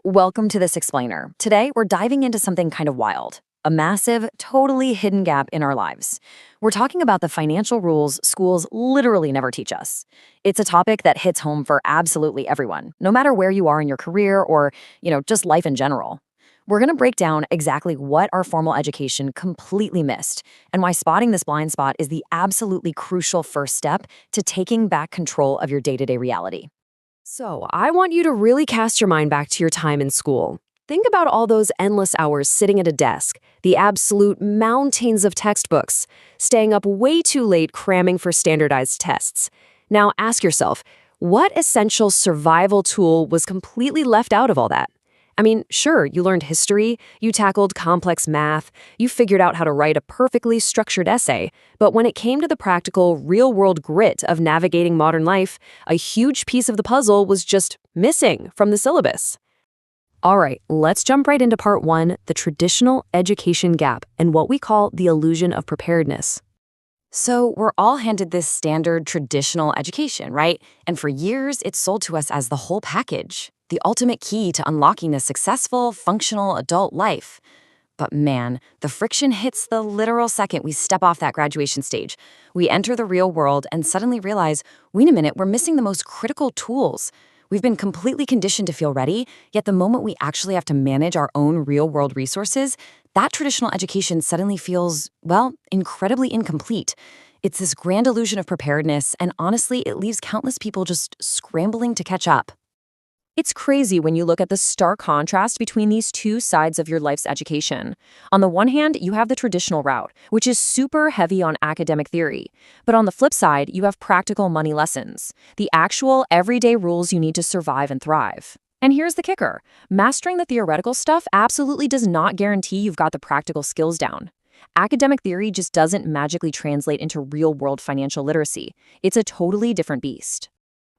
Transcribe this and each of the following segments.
Welcome to This Explainer. Today, we're diving into something kind of wild, a massive, totally hidden gap in our lives. We're talking about the financial rules schools literally never teach us. It's a topic that hits home for absolutely everyone, no matter where you are in your career or, just life in general. We're going to break down exactly what our formal education completely missed and why spotting this blind spot is the absolutely crucial first step to taking back control of your day-to-day reality. So, I want you to really cast your mind back to your time in school. Think about all those endless hours sitting at a desk, the absolute mountains of textbooks, staying up way too late cramming for standardized tests. Now ask yourself, what essential survival tool was completely left out of all that? I mean, sure, you learned history, you tackled complex math, you figured out how to write a perfectly structured essay, but when it came to the practical, real-world grit of navigating modern life, a huge piece of the puzzle was just missing from the syllabus. All right, let's jump right into part one, the traditional education gap and what we call the illusion of preparedness. So, we're all handed this standard traditional education, right? And for years, it's sold to us as the whole package, the ultimate key to unlocking a successful, functional adult life. But man, the friction hits the literal second we step off that graduation stage. We enter the real world and suddenly realize, wait a minute, we're missing the most critical tools. We've been completely conditioned to feel ready, yet the moment we actually have to manage our own real-world resources, that traditional education suddenly feels, well, incredibly incomplete. It's this grand illusion of preparedness, and honestly, it leaves countless people just scrambling to catch up. It's crazy when you look at the stark contrast between these two sides of your life's education. On the one hand, you have the traditional route, which is super heavy on academic theory. But on the flip side, you have practical money lessons, the actual everyday rules you need to survive and thrive. And here's the kicker. Mastering the theoretical stuff absolutely does not guarantee you've got the practical skills down. Academic theory just doesn't magically translate into real-world financial literacy. It's a totally different beast.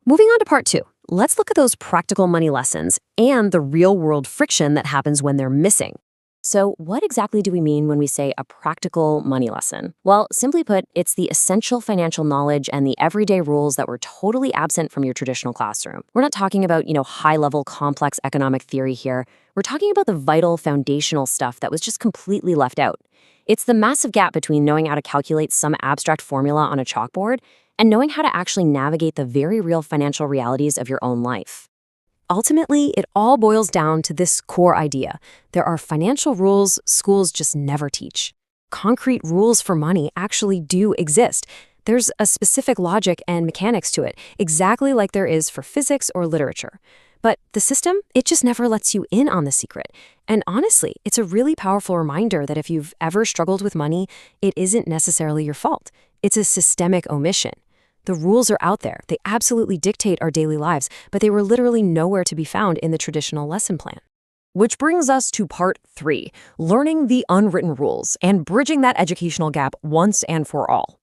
Moving on to part two, let's look at those practical money lessons and the real-world friction that happens when they're missing. So what exactly do we mean when we say a practical money lesson? Well, simply put, it's the essential financial knowledge and the everyday rules that were totally absent from your traditional classroom. We're not talking about, high-level complex economic theory here. We're talking about the vital foundational stuff that was just completely left out. It's the massive gap between knowing how to calculate some abstract formula on a chalkboard and knowing how to actually navigate the very real financial realities of your own life. Ultimately, it all boils down to this core idea. There are financial rules schools just never teach. Concrete rules for money actually do exist. There's a specific logic and mechanics to it, exactly like there is for physics or literature. But the system, it just never lets you in on the secret. And honestly, it's a really powerful reminder that if you've ever struggled with money, it isn't necessarily your fault. It's a systemic omission. The rules are out there. They absolutely dictate our daily lives, but they were literally nowhere to be found in the traditional lesson plan. Which brings us to part three, learning the unwritten rules and bridging that educational gap once and for all.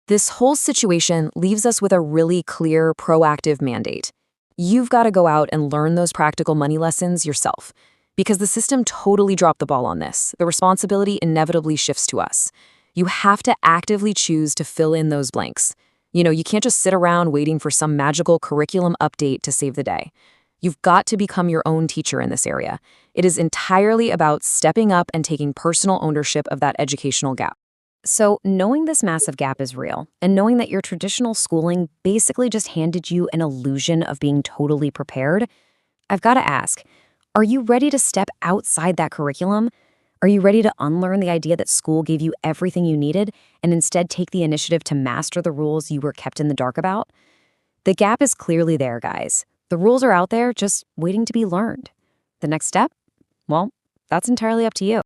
This whole situation leaves us with a really clear, proactive mandate. You've got to go out and learn those practical money lessons yourself, because the system totally dropped the ball on this. The responsibility inevitably shifts to us. You have to actively choose to fill in those blanks. You can't just sit around waiting for some magical curriculum update to save the day. You've got to become your own teacher in this area. It is entirely about stepping up and taking personal ownership of that educational gap. So, knowing this massive gap is real, and knowing that your traditional schooling basically just handed you an illusion of being totally prepared, I've got to ask, are you ready to step outside that curriculum? Are you ready to unlearn the idea that school gave you everything you needed and instead take the initiative to master the rules you were kept in the dark about? The gap is clearly there, guys. The rules are out there, just waiting to be learned. The next step? Well, that's entirely up to you.